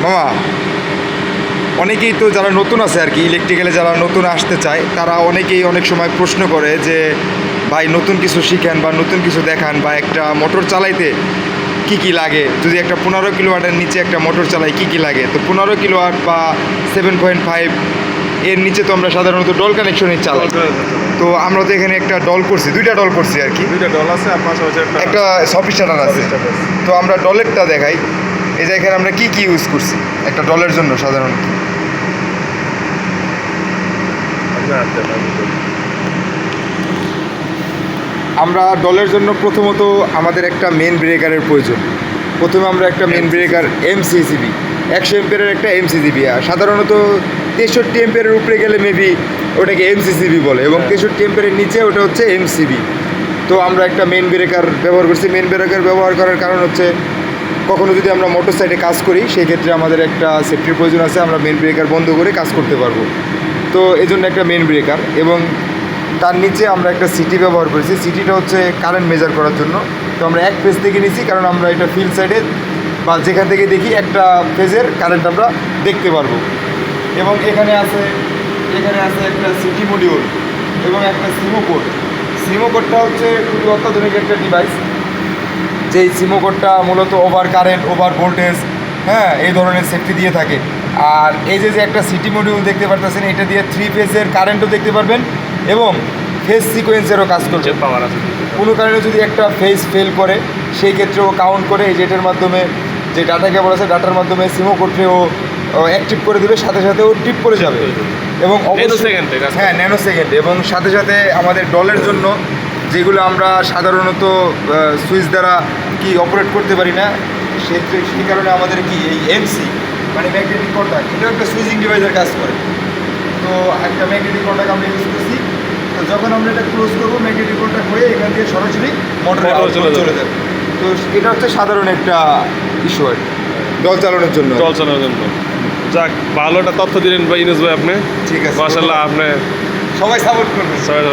মামা, অনেকেই তো যারা নতুন আছে আর কি, ইলেকট্রিক্যালে যারা নতুন আসতে চায় তারা অনেকেই অনেক সময় প্রশ্ন করে যে ভাই নতুন কিছু শিখেন বা নতুন কিছু দেখান, বা একটা মোটর চালাইতে কি কি লাগে, যদি একটা 15 কিলোওয়াটের নিচে একটা মোটর চালাই কি কি লাগে। তো 15 কিলোওয়াট বা 7.5 এর নিচে তো আমরা সাধারণত ডল কানেকশনই চালাই। তো আমরা তো এখানে একটা ডল করছি, দুইটা ডল করছি আর কি, দুইটা ডল আছে, আপনার একটা সফিস্টার আছে। তো আমরা ডলেরটা দেখাই। এই যে এখানে আমরা কি কি ইউজ করছি একটা ডলের জন্য সাধারণত। আমরা ডলের জন্য প্রথমত আমাদের একটা মেন ব্রেকারের প্রয়োজন। প্রথমে আমরা একটা মেন ব্রেকার এমসিসিবি 100 এম্পিয়ারের একটা এমসিসিবি, সাধারণত 63 এম্পিয়ারের উপরে গেলে মেবি ওটাকে এমসিসিবি বলে, এবং 63 এম্পিয়ারের নিচে ওটা হচ্ছে এমসিবি। তো আমরা একটা মেন ব্রেকার ব্যবহার করছি। মেন ব্রেকার ব্যবহার করার কারণ হচ্ছে কখনো যদি আমরা মোটর সাইডে কাজ করি সেই ক্ষেত্রে আমাদের একটা সেফটির প্রয়োজন আছে, আমরা মেন ব্রেকার বন্ধ করে কাজ করতে পারবো। তো এই জন্য একটা মেন ব্রেকার, এবং তার নিচে আমরা একটা সিটি ব্যবহার করেছি। সিটিটা হচ্ছে কারেন্ট মেজার করার জন্য। তো আমরা এক ফেজ থেকে নিছি, কারণ আমরা এটা ফিল্ড সাইডে বা যেখান থেকে দেখি একটা ফেজের কারেন্ট আমরা দেখতে পারবো। এবং এখানে আছে একটা সিটি মডিউল এবং একটা সিমো কোড। সিমো কোডটা হচ্ছে খুবই অত্যাধুনিক একটা ডিভাইস, যেই সিমো কোডটা মূলত ওভার কারেন্ট, ওভার ভোল্টেজ, হ্যাঁ, এই ধরনের সেফটি দিয়ে থাকে। আর এই যে একটা সিটি মডিউল দেখতে পারতেছেন, এটা দিয়ে 3 ফেজের কারেন্টও দেখতে পারবেন এবং ফেজ সিকোয়েন্সেরও কাজ করছে। পাওয়ার আছে, কোনো কারণে যদি একটা ফেজ ফেল করে সেই ক্ষেত্রেও কাউন্ট করে এই যেটার মাধ্যমে, যে ডাটা কেবল আছে ডাটার মাধ্যমে সিমো কোডকে ও অ্যাক্টিভ করে দেবে, সাথে সাথে ও টিপ করে যাবে। এবং হ্যাঁ, ন্যানো সেকেন্ডে। এবং সাথে সাথে আমাদের ডলের জন্য যেগুলো আমরা সাধারণত সুইচ দ্বারা কি অপারেট করতে পারি না, সেই কারণে আমাদের কি এই এমসি মানে ম্যাগনেটিক কন্ট্যাক্ট, এটা একটা সুইচিং ডিভাইসের কাজ করে। তো একটা ম্যাগনেটিক কন্ট্যাক্ট আমরা ইউজ করছি। তো যখন আমরা এটা ক্লোজ করবো, ম্যাগনেটিক কন্ট্যাক্ট হয়ে এখান থেকে সরাসরি মোটরে চলে যাবে। তো এটা হচ্ছে সাধারণ একটা ইস্যু আর কি ডল চালানোর জন্য। যাক, ভালো একটা তথ্য দিলেন ভাই ইউনুস ভাই আপনি। ঠিক আছে, মাশাআল্লাহ, আপনি সবাই সাপোর্ট করবে। সবাই